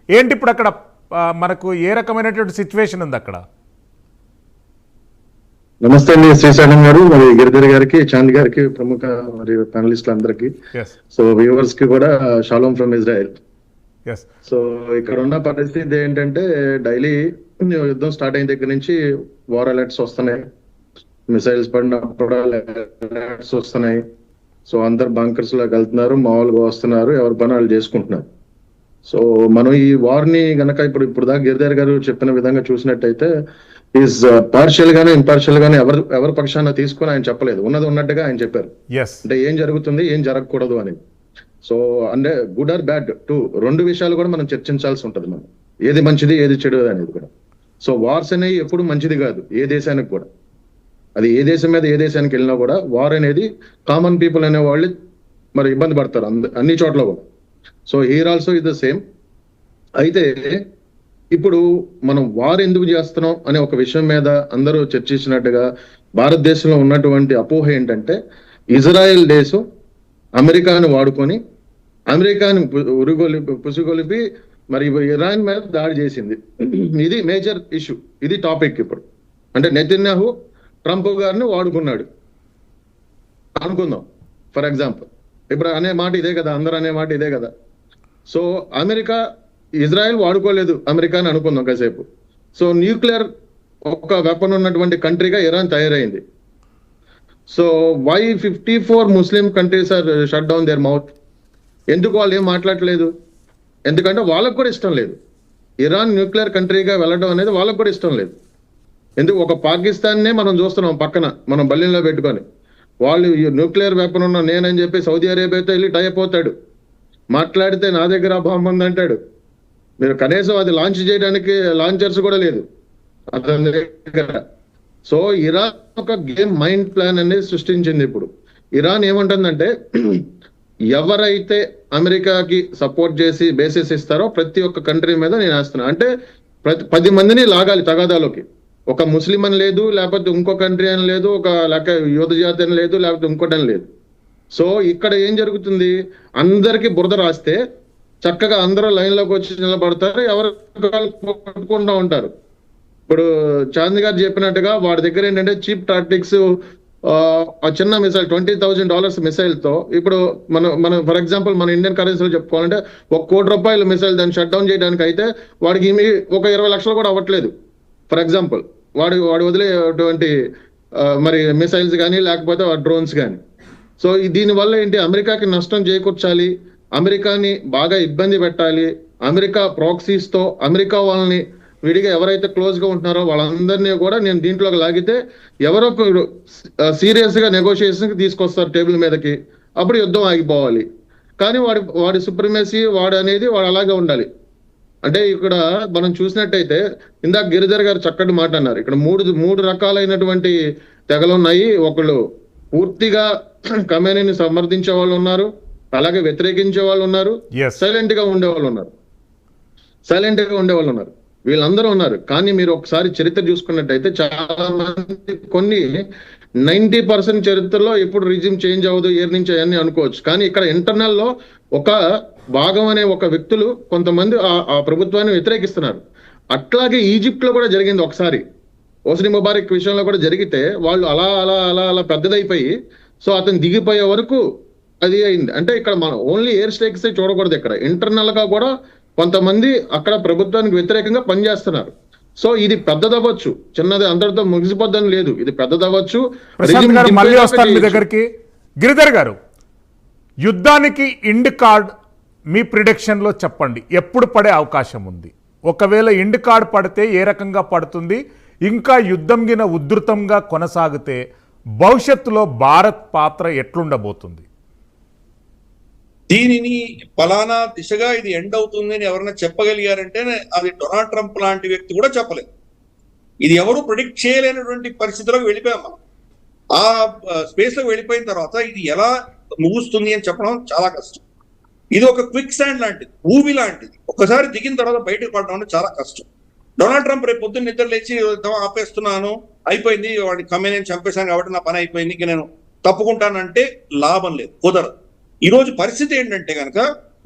ఏంటి ఇప్పుడు అక్కడ మనకు ఏ రకమైనటువంటి సిచ్యువేషన్ ఉంది అక్కడ? నమస్తే అండి శ్రీశైలం గారు, మరి గిరిధర్ గారికి, చాంద్ గారికి, ప్రముఖ మరియు ప్యానలిస్టులు అందరికి, సో వ్యూవర్స్ కి కూడా షాలోమ్ ఫ్రమ్ ఇజ్రాయెల్. సో ఇక్కడ ఉన్న పరిస్థితి ఏంటంటే డైలీ యుద్ధం స్టార్ట్ అయిన దగ్గర నుంచి వార్ అలర్ట్స్ వస్తున్నాయి, మిసైల్స్ పడినప్పుడు అలర్ట్స్ వస్తున్నాయి. సో అందరు బంకర్స్ లోకి వెళ్తున్నారు, మామూలుగా వస్తున్నారు, ఎవరి పని వాళ్ళు చేసుకుంటున్నారు. సో మనం ఈ వార్ ని గనక ఇప్పుడు దాకా గిరిధర్ గారు చెప్పిన విధంగా చూసినట్టయితే ఈజ్ పార్షియల్ గానే ఇంపార్షియల్ గానే ఎవరి పక్షాన తీసుకొని ఆయన చెప్పలేదు, ఉన్నది ఉన్నట్టుగా ఆయన చెప్పారు. అంటే ఏం జరుగుతుంది, ఏం జరగకూడదు అనేది. సో అంటే గుడ్ ఆర్ బ్యాడ్ టూ, రెండు విషయాలు కూడా మనం చర్చించాల్సి ఉంటది. మనం ఏది మంచిది ఏది చెడు అనేది కూడా. సో వార్స్ అనేవి ఎప్పుడు మంచిది కాదు ఏ దేశానికి కూడా. అది ఏ దేశం మీద ఏ దేశానికి వెళ్ళినా కూడా వార్ అనేది కామన్ పీపుల్ అనే వాళ్ళు మరి ఇబ్బంది పడతారు అన్ని చోట్ల కూడా. So here also is the same. అయితే ఇప్పుడు మనం వార్ ఎందుకు చేస్తున్నాం అనే ఒక విషయం మీద అందరూ చర్చించినట్టుగా భారతదేశంలో ఉన్నటువంటి అపోహ ఏంటంటే ఇజ్రాయెల్ దేశం అమెరికాను వాడుకొని అమెరికాను పుసిగొలిపి మరి ఇరాన్ మీద దాడి చేసింది. ఇది మేజర్ ఇష్యూ, ఇది టాపిక్. ఇప్పుడు అంటే నెతన్యాహు ట్రంప్ గారిని వాడుకున్నాడు అనుకుందాం ఫర్ ఎగ్జాంపుల్. ఇప్పుడు అనే మాట ఇదే కదా, అందరూ అనే మాట ఇదే కదా. సో అమెరికా ఇజ్రాయెల్ వాడుకోలేదు అమెరికాని అనుకుందాం కాసేపు. సో న్యూక్లియర్ ఒక వెపన్ ఉన్నటువంటి కంట్రీగా ఇరాన్ తయారైంది. So why 54 Muslim countries are shut down their mouth? ఎందుకు వాళ్ళు ఏం మాట్లాడలేదు? ఎందుకంటే వాళ్ళకు కూడా ఇష్టం లేదు ఇరాన్ న్యూక్లియర్ కంట్రీగా వెళ్ళడం అనేది, వాళ్ళకు కూడా ఇష్టం లేదు. ఎందుకు ఒక పాకిస్తాన్నే మనం చూస్తున్నాం పక్కన, మనం బల్లిలో పెట్టుకొని వాళ్ళు న్యూక్లియర్ వెపన్ ఉన్న నేనని చెప్పి సౌదీ అరేబియాతో వెళ్ళి టై అయిపోతాడు, మాట్లాడితే నా దగ్గర బాంబు ఉంది అంటాడు. మీరు కనీసం అది లాంచ్ చేయడానికి లాంచర్స్ కూడా లేదు అతని దగ్గర. సో ఇరాన్ ఒక గేమ్ మైండ్ ప్లాన్ అనేది సృష్టించింది. ఇప్పుడు ఇరాన్ ఏమంటుందంటే ఎవరైతే అమెరికాకి సపోర్ట్ చేసి బేసిస్ ఇస్తారో ప్రతి ఒక్క కంట్రీ మీద నేను వేస్తున్నా. అంటే 10 మందిని లాగాలి తగాదాలోకి. ఒక ముస్లిం అని లేదు, లేకపోతే ఇంకో కంట్రీ అని లేదు, లేక యువత జాతి అని లేదు, లేకపోతే ఇంకోటి అని లేదు. సో ఇక్కడ ఏం జరుగుతుంది, అందరికి బురద రాస్తే చక్కగా అందరూ లైన్ లోకి వచ్చి నిలబడతారు, ఎవరు కొట్టుకుంటూ ఉంటారు. ఇప్పుడు చాంద్ గారు చెప్పినట్టుగా వాడి దగ్గర ఏంటంటే చీప్ టాక్టిక్స్, ఆ చిన్న మిసైల్ $20,000 మిసైల్ తో ఇప్పుడు మన ఫర్ ఎగ్జాంపుల్ మన ఇండియన్ కరెన్సీలో చెప్పుకోవాలంటే ₹1 కోటి మిసైల్ దాన్ని షట్ డౌన్ చేయడానికి అయితే వాడికి ఒక 20 లక్షలు కూడా అవ్వట్లేదు. ఫర్ ఎగ్జాంపుల్ వాడు వదిలేటువంటి మరి మిసైల్స్ కానీ లేకపోతే డ్రోన్స్ కానీ. సో దీనివల్ల ఏంటి, అమెరికాకి నష్టం చేకూర్చాలి, అమెరికాని బాగా ఇబ్బంది పెట్టాలి, అమెరికా ప్రాక్సీస్ తో అమెరికా వాళ్ళని విడిగా ఎవరైతే క్లోజ్ గా ఉంటున్నారో వాళ్ళందరినీ కూడా నేను దీంట్లోకి లాగితే ఎవరో సీరియస్ గా నెగోషియేషన్ తీసుకొస్తారు టేబుల్ మీదకి, అప్పుడు యుద్ధం ఆగిపోవాలి. కానీ వాడి సుప్రమసీ వాడు అనేది వాడు అలాగే ఉండాలి. అంటే ఇక్కడ మనం చూసినట్టయితే ఇందాక గిరిధర్ గారు చక్కటి మాట అన్నారు. ఇక్కడ మూడు రకాలైనటువంటి తెగలు ఉన్నాయి. ఒకళ్ళు పూర్తిగా ఖమేనీని సమర్థించే వాళ్ళు ఉన్నారు, అలాగే వ్యతిరేకించే వాళ్ళు ఉన్నారు, సైలెంట్ గా ఉండేవాళ్ళు ఉన్నారు, వీళ్ళందరూ ఉన్నారు. కానీ మీరు ఒకసారి చరిత్ర చూసుకున్నట్టయితే చాలా మంది 90% చరిత్రలో ఎప్పుడు రిజిమ్ చేంజ్ అవ్వదు, ఇయర్ నుంచి అవన్నీ అనుకోవచ్చు. కానీ ఇక్కడ ఇంటర్నల్ లో ఒక భాగం అనే ఒక వ్యక్తులు కొంతమంది ఆ ప్రభుత్వాన్ని వ్యతిరేకిస్తున్నారు. అట్లాగే ఈజిప్ట్ లో కూడా జరిగింది ఒకసారి, హోస్ని ముబారక్ విషయంలో కూడా జరిగితే వాళ్ళు అలా అలా అలా అలా పెద్దదైపోయి సో అతను దిగిపోయే వరకు అది అయింది. అంటే ఇక్కడ మనం ఓన్లీ ఎయిర్ స్ట్రైక్స్ చూడకూడదు, ఇక్కడ ఇంటర్నల్ గా కూడా కొంతమంది అక్కడ ప్రభుత్వానికి వ్యతిరేకంగా పనిచేస్తున్నారు. సో ఇది పెద్దదవ్వచ్చు, చిన్నది అందరితో ముగిసిపోద్దని లేదు, ఇది పెద్దదవ్వచ్చు. మళ్ళీ వస్తాను మీ దగ్గరికి. గిరిధర్ గారు, యుద్ధానికి ఎండ్ కార్డ్ మీ ప్రిడిక్షన్ లో చెప్పండి, ఎప్పుడు పడే అవకాశం ఉంది? ఒకవేళ ఎండ్ కార్డ్ పడితే ఏ రకంగా పడుతుంది? ఇంకా యుద్ధం గిన ఉధృతంగా కొనసాగితే భవిష్యత్తులో భారత్ పాత్ర ఎట్లుండబోతుంది? దీనిని ఫలానా దిశగా ఇది ఎండ్ అవుతుంది అని ఎవరైనా చెప్పగలిగారంటే అది డొనాల్డ్ ట్రంప్ లాంటి వ్యక్తి కూడా చెప్పలేదు. ఇది ఎవరు ప్రిడిక్ట్ చేయలేనటువంటి పరిస్థితిలోకి వెళ్ళిపోయాం మనం. ఆ స్పేస్ లో వెళ్ళిపోయిన తర్వాత ఇది ఎలా ముగుస్తుంది అని చెప్పడం చాలా కష్టం. ఇది ఒక క్విక్ స్టాండ్ లాంటిది, ఊబి లాంటిది. ఒకసారి దిగిన తర్వాత బయటకు పడడం అంటే చాలా కష్టం. డొనాల్డ్ ట్రంప్ రేపు పొద్దున్న నిద్ర లేచి ఆపేస్తున్నాను, అయిపోయింది, వాడిని ఖమేనీని చంపేశాను కాబట్టి నా పని అయిపోయింది, ఇంక నేను తప్పుకుంటానంటే లాభం లేదు, కుదరదు. ఈ రోజు పరిస్థితి ఏంటంటే కనుక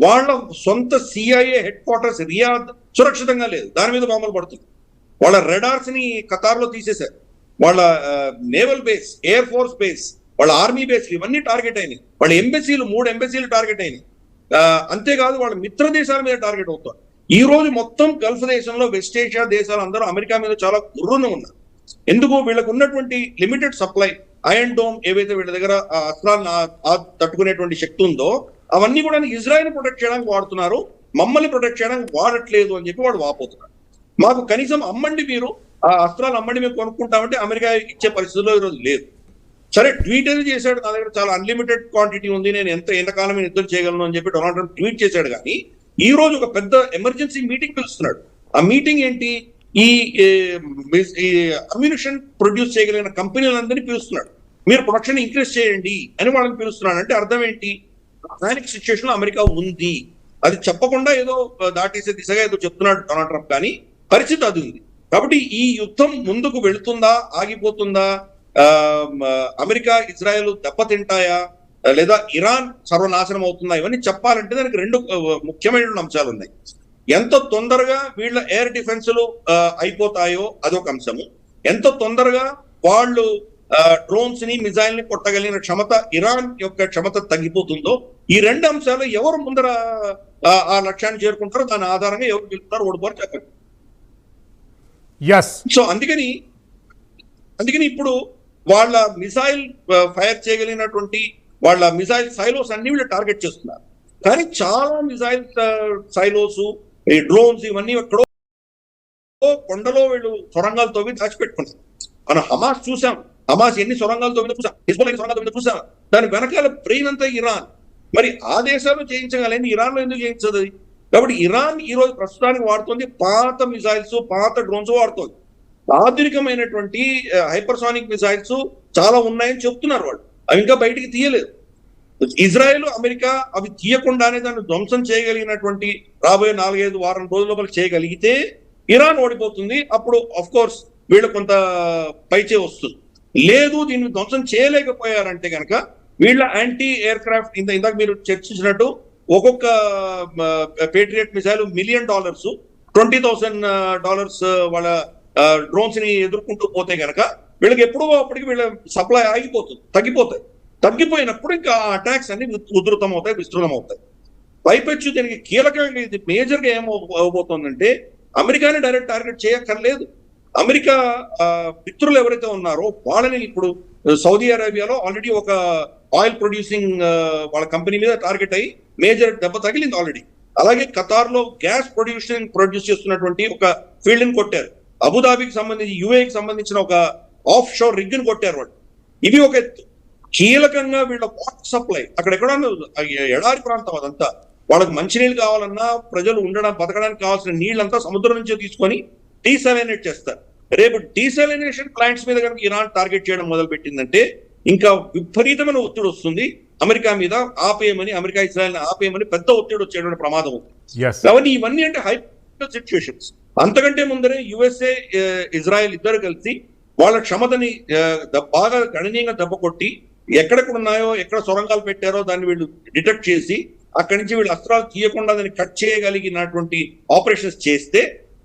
వాళ్ళ సొంత సిఐఏ హెడ్ క్వార్టర్స్ రియాద్ సురక్షితంగా లేదు, దాని మీద బాంబులు పడుతుంది. వాళ్ళ రెడార్స్ ని ఖతార్ లో తీసేశారు, వాళ్ళ naval base, air force base, వాళ్ళ ఆర్మీ బేస్ ఇవన్నీ టార్గెట్ అయినాయి, వాళ్ళ ఎంబసీలు 3 ఎంబసీలు టార్గెట్ అయినాయి. అంతేకాదు వాళ్ళ మిత్ర దేశాల మీద టార్గెట్ అవుతారు. ఈ రోజు మొత్తం గల్ఫ్ దేశంలో వెస్ట్ ఏషియా దేశాలు అందరూ అమెరికా మీద చాలా గుర్రున ఉన్నారు. ఎందుకు? వీళ్ళకు ఉన్నటువంటి లిమిటెడ్ సప్లై, ఐరన్ డోమ్ ఏవైతే వీళ్ళ దగ్గర అస్త్రాలను తట్టుకునేటువంటి శక్తి ఉందో అవన్నీ కూడా ఇజ్రాయెల్ ప్రొటెక్ట్ చేయడానికి వాడుతున్నారు, మమ్మల్ని ప్రొటెక్ట్ చేయడానికి వాడట్లేదు అని చెప్పి వాడు వాపోతున్నారు. మాకు కనీసం అమ్మండి, మీరు ఆ అస్త్రాలు అమ్మండి, మేము కొనుక్కుంటామంటే అమెరికా ఇచ్చే పరిస్థితుల్లో ఈరోజు లేదు. సరే, ట్వీట్ ఏది చేశాడు, నా దగ్గర చాలా అన్లిమిటెడ్ క్వాంటిటీ ఉంది, నేను ఎంతకాలం నేను యుద్ధం చేయగలను అని చెప్పి డొనాల్డ్ ట్రంప్ ట్వీట్ చేశాడు. కానీ ఈ రోజు ఒక పెద్ద ఎమర్జెన్సీ మీటింగ్ పిలుస్తున్నాడు. ఆ మీటింగ్ ఏంటి? ఈ అమ్యునిషన్ ప్రొడ్యూస్ చేయగలిగిన కంపెనీలందరినీ పిలుస్తున్నాడు, మీరు ప్రొడక్షన్ ఇంక్రీజ్ చేయండి అని వాళ్ళని పిలుస్తున్నాడు. అంటే అర్థం ఏంటి? పానిక్ సిచ్యుయేషన్ లో అమెరికా ఉంది. అది చెప్పకుండా ఏదో దాటేసే దిశగా ఏదో చెప్తున్నాడు డొనాల్డ్ ట్రంప్, కానీ పరిస్థితి అది ఉంది. కాబట్టి ఈ యుద్ధం ముందుకు వెళుతుందా, ఆగిపోతుందా, అమెరికా ఇజ్రాయెల్ దెబ్బతింటాయా, లేదా ఇరాన్ సర్వనాశనం అవుతుందా, ఇవన్నీ చెప్పాలంటే దానికి 2 ముఖ్యమైన అంశాలు ఉన్నాయి. ఎంత తొందరగా వీళ్ళ ఎయిర్ డిఫెన్స్లు అయిపోతాయో అదొక అంశము, ఎంత తొందరగా వాళ్ళు డ్రోన్స్ ని మిజైల్ ని కొట్టగలిగిన క్షమత, ఇరాన్ యొక్క క్షమత తగ్గిపోతుందో, ఈ 2 అంశాలు ఎవరు ముందర ఆ లక్ష్యాన్ని చేరుకుంటారో దాని ఆధారంగా ఎవరు గెలుపుతారో ఓడిపోరు చెప్పండి. సో అందుకని ఇప్పుడు వాళ్ళ మిసైల్ ఫైర్ చేయగలిగినటువంటి వాళ్ళ మిసైల్ సైలోస్ అన్ని వీళ్ళు టార్గెట్ చేస్తున్నారు. కానీ చాలా మిసైల్ సైలోస్, ఈ డ్రోన్స్ ఇవన్నీ ఎక్కడో కొండలో వీళ్ళు సొరంగాలు తవ్వి దాచిపెట్టుకున్నారు. మనం హమాస్ చూసాం, హమాస్ ఎన్ని సొరంగాలు తవ్విందో చూసాం, హిజ్బుల్లా సొరంగాలు తవ్విందో చూసాం. దాని వెనకాల బ్రెయిన్ అంతా ఇరాన్. మరి ఆ దేశాల్లో చేయించగలని ఇరాన్ లో ఎందుకు చేయించదు? కాబట్టి ఇరాన్ ఈ రోజు ప్రస్తుతానికి వాడుతుంది పాత మిసైల్స్, పాత డ్రోన్స్ వాడుతుంది. ఆధునికమైనటువంటి హైపర్సానిక్ మిసైల్స్ చాలా ఉన్నాయని చెప్తున్నారు వాళ్ళు, అవి ఇంకా బయటికి తీయలేదు. ఇజ్రాయెల్, అమెరికా అవి తీయకుండానే దాన్ని ధ్వంసం చేయగలిగినటువంటి రాబోయే 4-5 వారం రోజుల లోపల చేయగలిగితే ఇరాన్ ఓడిపోతుంది. అప్పుడు ఆఫ్ కోర్స్ వీళ్ళు కొంత పైచే వస్తుంది. లేదు, దీన్ని ధ్వంసం చేయలేకపోయారంటే కనుక వీళ్ళ యాంటీ ఎయిర్ క్రాఫ్ట్, ఇందాక మీరు చర్చించినట్టు ఒక్కొక్క పేట్రియట్ మిసైల్ $1 మిలియన్, $20,000 వాళ్ళ డ్రోన్స్ ని ఎదుర్కొంటూ పోతే కనుక వీళ్ళకి ఎప్పుడో అప్పటికి వీళ్ళ సప్లై ఆగిపోతుంది, తగ్గిపోయినప్పుడు ఇంకా అటాక్స్ అన్ని ఉధృతం అవుతాయి, విస్తృతం అవుతాయి. పైపెచ్చు దీనికి కీలకంగా ఇది మేజర్ గా ఏమవబోతోందంటే అమెరికాని డైరెక్ట్ టార్గెట్ చేయక్కర్లేదు. అమెరికా మిత్రులు ఎవరైతే ఉన్నారో వాళ్ళని ఇప్పుడు సౌదీ అరేబియాలో ఆల్రెడీ ఒక ఆయిల్ ప్రొడ్యూసింగ్ వాళ్ళ కంపెనీ మీద టార్గెట్ అయ్యి మేజర్ దెబ్బ తగిలింది ఆల్రెడీ. అలాగే ఖతార్ లో గ్యాస్ ప్రొడ్యూస్ చేస్తున్నటువంటి ఒక ఫీల్డ్ ని కొట్టారు. అబుదాబికి సంబంధించి, యుఏకి సంబంధించిన ఒక ఆఫ్ షోర్ రిగ్ ని కొట్టారు వాళ్ళు. ఇవి ఒక కీలకంగా వీళ్ళ వాటర్ సప్లై, అక్కడెక్కడ ఎడారి ప్రాంతం అదంతా, వాళ్ళకి మంచినీళ్ళు కావాలన్నా, ప్రజలు బతకడానికి కావాల్సిన నీళ్ళంతా సముద్రం నుంచే తీసుకొని డీసాలినేట్ చేస్తారు. రేపు డీసాలినేషన్ ప్లాంట్స్ మీద కనుక ఇరాన్ టార్గెట్ చేయడం మొదలు పెట్టిందంటే ఇంకా విపరీతమైన ఒత్తిడి వస్తుంది అమెరికా మీద. ఆపేయమని, అమెరికా ఇజ్రాయెల్ ఆపేయమని పెద్ద ఒత్తిడి వచ్చేటువంటి ప్రమాదం ఉంది. కాబట్టి ఇవన్నీ అంటే హైపోథెటికల్ సిచ్యుయేషన్స్. అంతకంటే ముందరే యుఎస్ఏ, ఇజ్రాయెల్ ఇద్దరు కలిసి వాళ్ళ క్షమతని బాగా గణనీయంగా దెబ్బ కొట్టి ఎక్కడెక్కడ ఉన్నాయో, ఎక్కడ సొరంగాలు పెట్టారో దాన్ని వీళ్ళు డిటెక్ట్ చేసి అక్కడి నుంచి వీళ్ళు అస్త్రాలు తీయకుండా దాన్ని కట్ చేయగలిగినటువంటి ఆపరేషన్స్ చేస్తే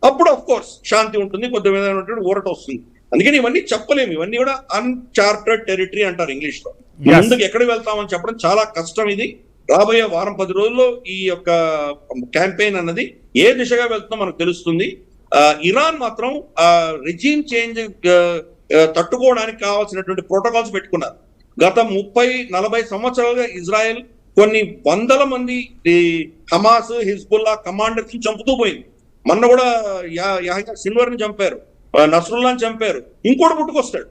అప్పుడు ఆఫ్ కోర్స్ శాంతి ఉంటుంది, కొద్ది విధమైనటువంటి ఊరట వస్తుంది. అందుకని ఇవన్నీ చెప్పలేము, ఇవన్నీ కూడా అన్చార్టెడ్ టెరిటరీ అంటారు ఇంగ్లీష్ లో. ముందుకు ఎక్కడికి వెళ్తామని చెప్పడం చాలా కష్టం. ఇది రాబోయే 10 రోజుల్లో ఈ యొక్క క్యాంపెయిన్ అన్నది ఏ దిశగా వెళ్తుందో మనకు తెలుస్తుంది. ఇరాన్ మాత్రం రెజీమ్ చేంజ్ తట్టుకోవడానికి కావాల్సినటువంటి ప్రోటోకాల్స్ పెట్టుకున్నారు. గత 30-40 సంవత్సరాలుగా ఇజ్రాయెల్ కొన్ని వందల మంది హమాస్, హిజ్బుల్లా కమాండర్స్ చంపుతూ పోయింది. మొన్న కూడా సిన్వర్ ని చంపారు, నస్రుల్లాని చంపారు, ఇంకోటి పుట్టుకొస్తాడు.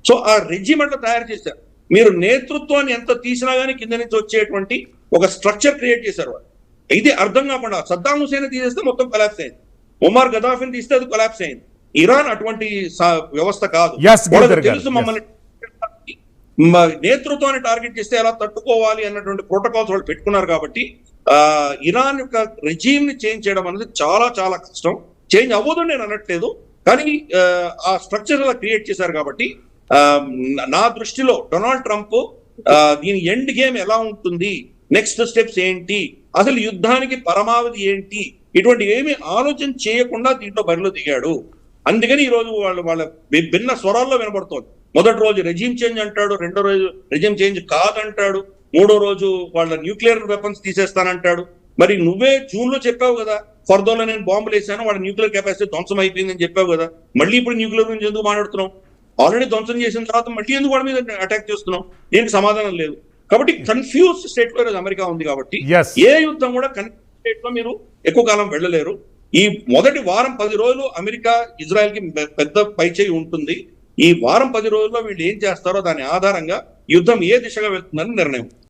సో ఆ రెజిమ్ అట్లా తయారు చేశారు. మీరు నేతృత్వాన్ని ఎంత తీసినా కానీ కింద నుంచి వచ్చేటువంటి ఒక స్ట్రక్చర్ క్రియేట్ చేశారు వాళ్ళు. ఇది అర్థం కాకుండా సద్దాం హుసేన్ తీసేస్తే మొత్తం కొలాప్స్ అయింది, ఉమర్ గదాఫిని తీస్తే అది కొలాప్స్ అయింది. ఇరాన్ అటువంటి వ్యవస్థ కాదు. తెలుసు మమ్మల్ని నేతృత్వాన్ని టార్గెట్ చేస్తే ఎలా తట్టుకోవాలి అన్నటువంటి ప్రోటోకాల్స్ వాళ్ళు పెట్టుకున్నారు. కాబట్టి ఇరాన్ యొక్క రెజీమ్ ని చేంజ్ చేయడం అనేది చాలా చాలా కష్టం. చేంజ్ అవ్వదు నేను అనట్లేదు, కానీ ఆ స్ట్రక్చర్ అలా క్రియేట్ చేశారు. కాబట్టి నా దృష్టిలో డొనాల్డ్ ట్రంప్ దీని ఎండ్ గేమ్ ఎలా ఉంటుంది, నెక్స్ట్ స్టెప్స్ ఏంటి, అసలు యుద్ధానికి పరమావధి ఏంటి, ఇటువంటి ఏమి ఆలోచన చేయకుండా దీంట్లో బరిలో దిగాడు. అందుకని ఈ రోజు వాళ్ళ భిన్న స్వరాల్లో వినబడుతోంది. మొదటి రోజు రెజిమ్ చేంజ్ అంటాడు, రెండో రోజు రెజిమ్ చేంజ్ కాదంటాడు, మూడో రోజు వాళ్ళ న్యూక్లియర్ వెపన్స్ తీసేస్తానంటాడు. మరి నువ్వే జూన్ లో చెప్పావు కదా, ఫర్దోలో నేను బాంబులు వేసాను, వాళ్ళ న్యూక్లియర్ కెపాసిటీ ధ్వంసం అయిపోయిందని చెప్పావు కదా, మళ్ళీ ఇప్పుడు న్యూక్లియర్ గురించి ఎందుకు మాట్లాడుతున్నావు? ఆల్రెడీ ధ్వంసం చేసిన తర్వాత మళ్ళీ ఎందుకు వాళ్ళ మీద అటాక్ చేస్తున్నావు? దీనికి సమాధానం లేదు. కాబట్టి కన్ఫ్యూజ్ స్టేట్ లో అమెరికా ఉంది. కాబట్టి ఏ యుద్ధం కూడా కన్ఫ్యూజ్ స్టేట్ లో మీరు ఎక్కువ కాలం వెళ్ళలేరు. ఈ మొదటి వారం 10 రోజులు అమెరికా ఇజ్రాయెల్ కి పెద్ద పైచేయి ఉంటుంది. ఈ వారం 10 రోజుల్లో వీళ్ళు ఏం చేస్తారో దాని ఆధారంగా యుద్ధం ఏ దిశగా వెళ్తుందని నిర్ణయం.